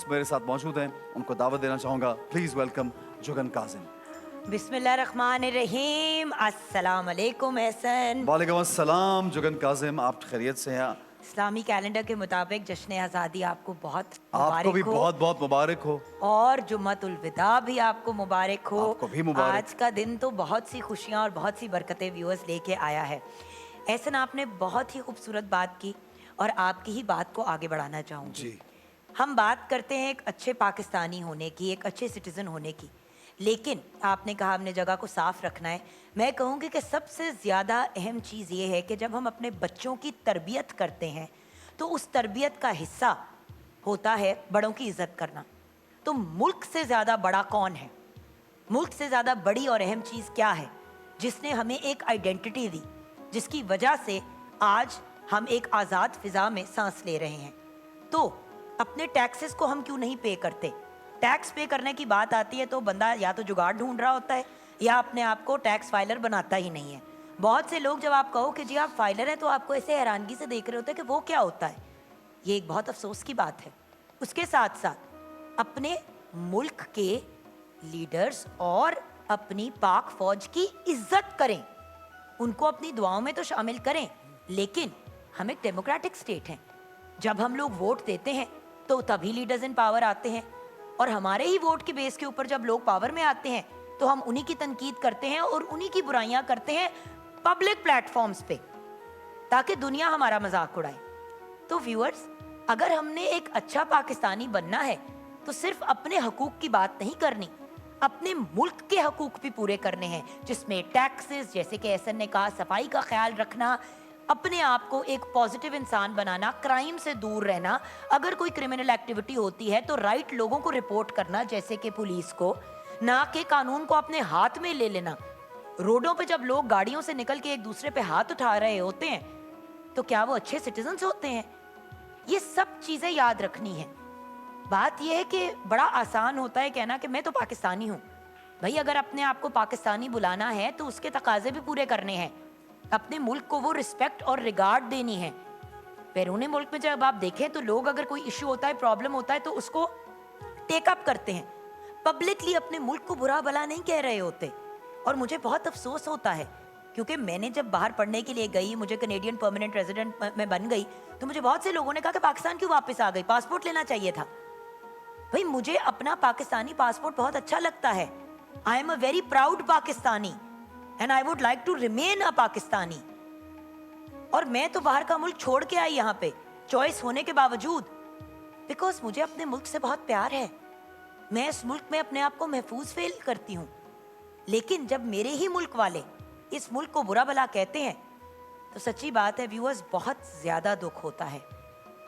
दोस्त मेरे साथ मौजूद हैं, उनको दावत देना चाहूँगा. Please welcome Jugan Kazim. बिस्मिल्लाहिर्रहमानिर्रहीम. अस्सलाम वालेकुम एहसन. वालेकुम अस्सलाम जुगन काजिम, आप खैरियत से हैं? इस्लामी कैलेंडर के मुताबिक जश्न आज़ादी आपको बहुत आपको भी मुबारक हो बहुत बहुत मुबारक हो. और जुम्मतुल विदा भी आपको मुबारक हो. आपको भी मुबारक. आज का दिन तो बहुत सी खुशियाँ और बहुत सी बरकतें व्यूअर्स लेके आया है. एहसन, आपने बहुत ही खूबसूरत बात की और आपकी ही बात को आगे बढ़ाना चाहूँगी. जी. हम बात करते हैं एक अच्छे पाकिस्तानी होने की, एक अच्छे सिटीज़न होने की, लेकिन आपने कहा हमने जगह को साफ़ रखना है. मैं कहूँगी कि सबसे ज़्यादा अहम चीज़ ये है कि जब हम अपने बच्चों की तरबियत करते हैं तो उस तरबियत का हिस्सा होता है बड़ों की इज़्ज़त करना. तो मुल्क से ज़्यादा बड़ा कौन है? मुल्क से ज़्यादा बड़ी और अहम चीज़ क्या है जिसने हमें एक आइडेंटिटी दी, जिसकी वजह से आज हम एक आज़ाद फ़िज़ा में सांस ले रहे हैं? तो अपने टैक्सेस को हम क्यों नहीं पे करते? टैक्स पे करने की बात आती है तो बंदा या तो जुगाड़ ढूंढ रहा होता है या अपने आप को टैक्स फाइलर बनाता ही नहीं है. बहुत से लोग जब आप कहो कि जी आप फाइलर हैं तो आपको ऐसे हैरानगी से देख रहे होते हैं कि वो क्या होता है. ये एक बहुत अफसोस की बात है. उसके साथ साथ अपने मुल्क के लीडर्स और अपनी पाक फौज की इज्जत करें, उनको अपनी दुआओं में तो शामिल करें. लेकिन हम एक डेमोक्रेटिक स्टेट हैं. जब हम लोग वोट देते हैं तो तभी लीडर्स इन पावर आते हैं और हमारे ही वोट के बेस के ऊपर जब लोग पावर में आते हैं तो हम उन्हीं की तनकीद करते हैं और उन्हीं की बुराइयां करते हैं पब्लिक प्लेटफॉर्म्स पे ताकि दुनिया हमारा मजाक उड़ाए. तो व्यूअर्स, अगर हमने एक अच्छा पाकिस्तानी बनना है तो सिर्फ अपने हकूक की बात नहीं करनी, अपने मुल्क के हकूक भी पूरे करने हैं, जिसमें टैक्सेस, जैसे कि एहसन ने कहा, सफाई का ख्याल रखना, अपने आप को एक पॉजिटिव इंसान बनाना, क्राइम से दूर रहना, अगर कोई क्रिमिनल एक्टिविटी होती है तो राइट लोगों को रिपोर्ट करना, जैसे कि पुलिस को, ना कि कानून को अपने हाथ में ले लेना. रोडों पे जब लोग गाड़ियों से निकल के एक दूसरे पे हाथ उठा रहे होते हैं तो क्या वो अच्छे सिटीजन्स होते हैं? ये सब चीज़ें याद रखनी है. बात यह है कि बड़ा आसान होता है कहना कि मैं तो पाकिस्तानी हूँ. भाई, अगर अपने आप को पाकिस्तानी बुलाना है तो उसके तकाजे भी पूरे करने हैं. अपने मुल्क को वो रिस्पेक्ट और रिगार्ड देनी है. बैरूनी मुल्क में जब आप देखें तो लोग अगर कोई इशू होता है, प्रॉब्लम होता है तो उसको टेकअप करते हैं, पब्लिकली अपने मुल्क को बुरा भला नहीं कह रहे होते. और मुझे बहुत अफसोस होता है क्योंकि मैंने जब बाहर पढ़ने के लिए गई, मुझे कनेडियन परमानेंट रेजिडेंट में बन गई, तो मुझे बहुत से लोगों ने कहा कि पाकिस्तान क्यों वापस आ गई, पासपोर्ट लेना चाहिए था. भाई, मुझे अपना पाकिस्तानी पासपोर्ट बहुत अच्छा लगता है. I am a very proud Pakistani and I would like to remain a Pakistani. और मैं तो बाहर का मुल्क छोड़ के आई यहाँ पे चॉइस होने के बावजूद, बिकॉज मुझे अपने मुल्क से बहुत प्यार है. मैं इस मुल्क में अपने आप को महफूज फील करती हूँ. लेकिन जब मेरे ही मुल्क वाले इस मुल्क को बुरा भला कहते हैं तो सच्ची बात है व्यूअर्स, बहुत ज़्यादा दुख होता है.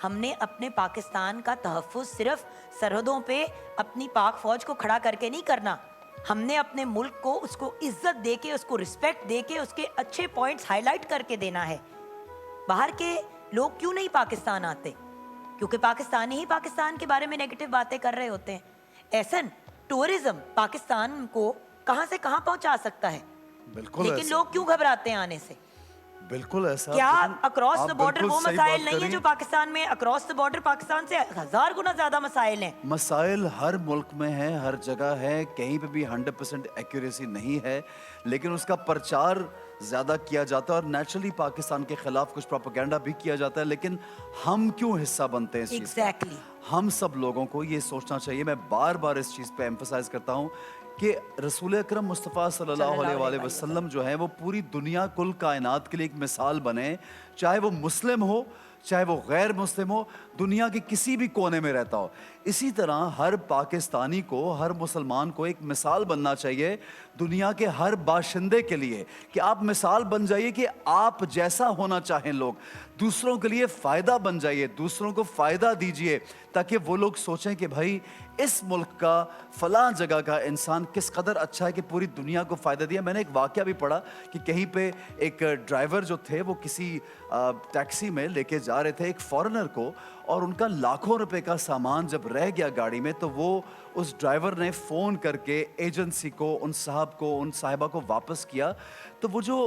हमने अपने पाकिस्तान का तहफ़्फ़ुज़ सिर्फ सरहदों पे अपनी पाक फ़ौज को खड़ा करके नहीं करना, हमने अपने मुल्क को उसको इज्जत दे के, उसको रिस्पेक्ट दे के, उसके अच्छे पॉइंट्स हाईलाइट करके देना है. बाहर के लोग क्यों नहीं पाकिस्तान आते? क्योंकि पाकिस्तानी ही पाकिस्तान के बारे में नेगेटिव बातें कर रहे होते हैं. ऐसन टूरिज्म पाकिस्तान को कहाँ से कहाँ पहुँचा सकता है. बिल्कुल. लेकिन लोग क्यों घबराते हैं आने से? बिल्कुल ऐसा. क्या अक्रॉस द बॉर्डर वो मसाइल नहीं है जो हैं. पाकिस्तान में? अक्रॉस द बॉर्डर पाकिस्तान से 1000 गुना ज्यादा मसाइल हैं. मसाइल हर मुल्क में है, हर जगह है, कहीं पे भी 100% एक्यूरेसी नहीं है, लेकिन उसका प्रचार ज़्यादा किया जाता है और नेचुरली पाकिस्तान के खिलाफ कुछ प्रोपेगेंडा भी किया जाता है. लेकिन हम क्यों हिस्सा बनते हैं इस चीज़ का? एग्जैक्टली. हम सब लोगों को ये सोचना चाहिए. मैं बार बार इस चीज़ पे एम्फसाइज करता हूँ कि रसूल अकरम मुस्तफ़ा सल्लल्लाहु अलैहि वसल्लम जो है वो पूरी दुनिया, कुल कायनात के लिए एक मिसाल बने. चाहे वो मुस्लिम हो, चाहे वो गैर मुस्लिम हो, दुनिया के किसी भी कोने में रहता हो. इसी तरह हर पाकिस्तानी को, हर मुसलमान को एक मिसाल बनना चाहिए दुनिया के हर बाशिंदे के लिए कि आप मिसाल बन जाइए कि आप जैसा होना चाहें लोग, दूसरों के लिए फ़ायदा बन जाइए, दूसरों को फ़ायदा दीजिए, ताकि वो लोग सोचें कि भाई इस मुल्क का फ़लाँ जगह का इंसान किस कदर अच्छा है कि पूरी दुनिया को फ़ायदा दिया. मैंने एक वाक़या भी पढ़ा कि कहीं पे एक ड्राइवर जो थे वो किसी टैक्सी में लेके जा रहे थे एक फ़ॉरेनर को, और उनका लाखों रुपए का सामान जब रह गया गाड़ी में तो वो उस ड्राइवर ने फ़ोन करके एजेंसी को, उन साहब को, उन साहिबा को वापस किया. तो वो जो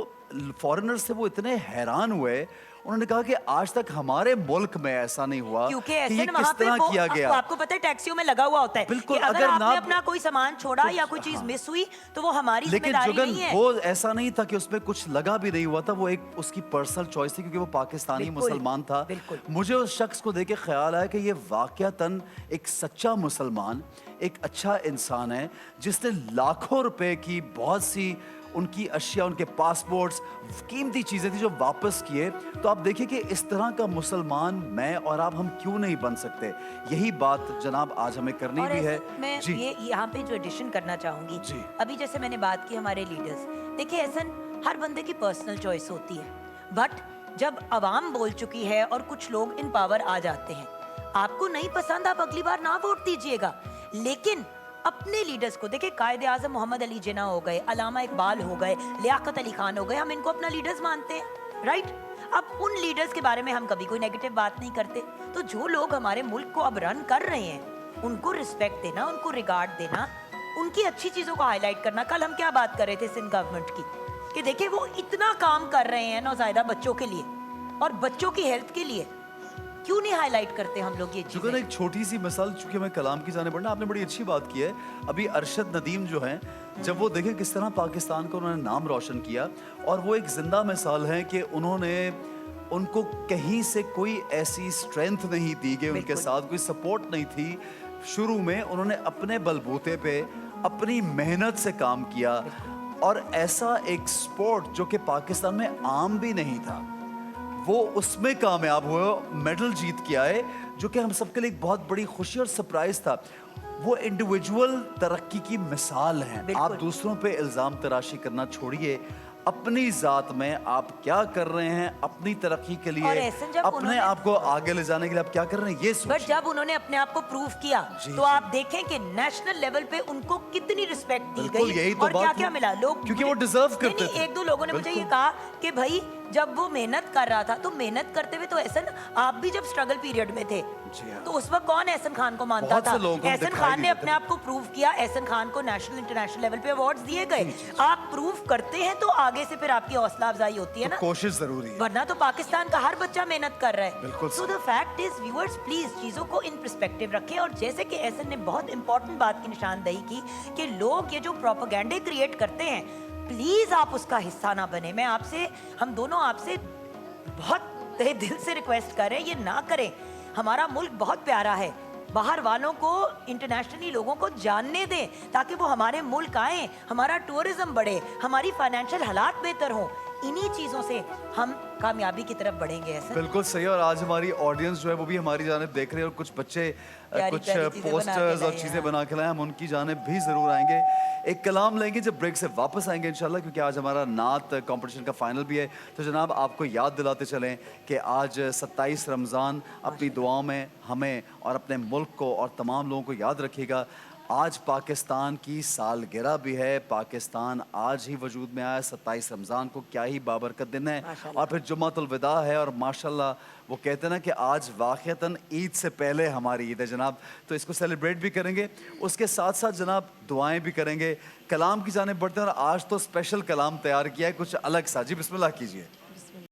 फॉरेनर्स थे वो इतने हैरान हुए उन्होंने कहा कि आज तक हमारे मुल्क में ऐसा नहीं हुआ क्योंकि कि ये ऐसे किस वहाँ पे तरह वो किया गया। आपको पता है टैक्सियों में लगा हुआ होता है बिल्कुल, कि अगर अगर आपने ना- अपना कोई सामान छोड़ा या कोई चीज हाँ। मिस हुई तो वो हमारी लेकिन जिम्मेदारी जुगन नहीं है। वो ऐसा नहीं था कि उसमें कुछ लगा भी नहीं हुआ था, वो एक उसकी पर्सनल चॉइस थी क्योंकि वो पाकिस्तानी बिल्कुल, मुसलमान था। बिल्कुल। मुझे उस शख्स को देख के ख्याल आया कि ये वाकयातन एक सच्चा मुसलमान, एक अच्छा इंसान है जिसने लाखों रुपए की बहुत सी उनकी अशिया, उनके पासपोर्ट्स, कीमती चीजें थी जो वापस किए। तो आप देखिए कि इस तरह का मुसलमान मैं और आप हम क्यों नहीं बन सकते। यही बात जनाब आज हमें करनी और भी है। ऐसा मैं जी ये यहाँ पे जो एडिशन करना चाहूंगी, जी। अभी जैसे मैंने बात की हमारे लीडर्स, देखिए ऐसा हर बंदे की पर्सनल चॉइस होती है, बट जब अवाम बोल चुकी है और कुछ लोग इन पावर आ जाते हैं, आपको नहीं पसंद आप अगली बार ना वोट दीजिएगा, लेकिन अपने लीडर्स को देखिए, कायदे आजम मोहम्मद अली जिन्ना हो गए, अलामा इकबाल हो गए, लियाकत अली खान हो गए, हम इनको अपना लीडर्स मानते हैं, राइट। अब उन लीडर्स के बारे में हम कभी कोई नेगेटिव बात नहीं करते। तो जो लोग हमारे मुल्क को अब रन कर रहे हैं, उनको रिस्पेक्ट देना, उनको रिगार्ड देना, उनकी अच्छी चीजों को हाईलाइट करना। कल हम क्या बात कर रहे थे सिंध गवर्नमेंट की, कि देखिए वो इतना काम कर रहे हैं नौज़ायदा बच्चों के लिए और बच्चों की हेल्थ के लिए, क्यों नहीं हाईलाइट करते हम लोग ये जुगन चीजें? एक छोटी सी मिसाल, चूंकि हमें कलाम की जाने पड़ना, आपने बड़ी अच्छी बात की है। अभी अरशद नदीम जो हैं, जब वो देखे किस तरह पाकिस्तान का उन्होंने नाम रोशन किया, और वो एक जिंदा मिसाल है कि उन्होंने उनको कहीं से कोई ऐसी स्ट्रेंथ नहीं दी गई, उनके बिल्कुल। साथ कोई सपोर्ट नहीं थी। शुरू में उन्होंने अपने बलबूते पे अपनी मेहनत से काम किया, और ऐसा एक स्पोर्ट जो कि पाकिस्तान में आम भी नहीं था, वो उसमें कामयाब हुए, मेडल जीत के आए, जो कि हम सबके लिए एक बहुत बड़ी खुशी और सरप्राइज था। वो इंडिविजुअल तरक्की की मिसाल हैं। बिल्कुल। आप दूसरों पे इल्जाम तराशी करना छोड़िए, अपनी जात में आप क्या कर रहे हैं, अपनी तरक्की के और लिए, ऐसे जब अपने उन्होंने- आप को आगे ले जाने के लिए आप क्या कर रहे हैं, ये बट सोचिए। जब उन्होंने अपने आप को प्रूव किया, जी, तो जी। आप देखें कि नेशनल लेवल पे उनको कितनी रिस्पेक्ट दी बिल्कुल, गई यही तो और बात क्या क्या है। मिला। लोग क्योंकि वो मुझे- deserve नहीं, करते नहीं, थे। एक दो लोगों ने मुझे ये बिल्कुल। कहा कि भाई जब वो मेहनत कर रहा था, तो मेहनत करते हुए तो एहसन, आप भी जब स्ट्रगल पीरियड में थे, जी हाँ। तो उस वक्त कौन एहसन खान को मानता बहुत था? से लोगों को एहसन दिखाई खान नहीं ने देते अपने आप को प्रूव किया, एहसन खान को नेशनल इंटरनेशनल लेवल पे अवार्ड्स दिए गए। आप प्रूव करते हैं तो आगे से फिर आपकी हौसला अफजाई होती है तो ना, कोशिश जरूरी है। वरना तो पाकिस्तान का हर बच्चा मेहनत कर रहा है। बिल्कुल so the fact is viewers, please चीजों को इन पर्सपेक्टिव रखें। और जैसे कि एहसन ने बहुत इंपॉर्टेंट बात की निशानदेही की कि लोग ये जो प्रोपेगेंडे क्रिएट करते हैं, प्लीज आप उसका हिस्सा ना बने। मैं आपसे, हम दोनों आपसे बहुत तहे दिल से रिक्वेस्ट कर रहे हैं, ये ना करें। हमारा मुल्क बहुत प्यारा है, बाहर वालों को, इंटरनेशनली लोगों को जानने दें, ताकि वो हमारे मुल्क आए, हमारा टूरिज्म बढ़े, हमारी फाइनेंशियल हालात बेहतर हों। इन्हीं चीज़ों से हम कामयाबी की तरफ बढ़ेंगे। ऐसा बिल्कुल सही। और आज हमारी ऑडियंस जो है वो भी हमारी जानिब देख रहे हैं, और कुछ बच्चे प्यारी कुछ प्यारी चीज़ें बना के पोस्टर्स और लाए चीज़ें हैं। बना के लाए, हम उनकी जानिब भी ज़रूर आएंगे। एक कलाम लेंगे जब ब्रेक से वापस आएंगे इंशाल्लाह, क्योंकि आज हमारा नात कंपटीशन का फाइनल भी है। तो जनाब आपको याद दिलाते चलें कि आज 27 रमज़ान, अपनी दुआओं में हमें और अपने मुल्क को और तमाम लोगों को याद रखिएगा। आज पाकिस्तान की सालगिरह भी है, पाकिस्तान आज ही वजूद में आया। 27 रमज़ान को क्या ही बाबरकत दिन है, माशाल्लाह। और फिर जुम्मतुल विदा है, और माशाल्लाह वो कहते हैं ना कि आज वाक़तन ईद से पहले हमारी ईद है जनाब, तो इसको सेलिब्रेट भी करेंगे, उसके साथ साथ जनाब दुआएं भी करेंगे। कलाम की जानिब बढ़ते हैं, और आज तो स्पेशल कलाम तैयार किया है कुछ अलग सा। जी बिस्मिल्लाह कीजिए।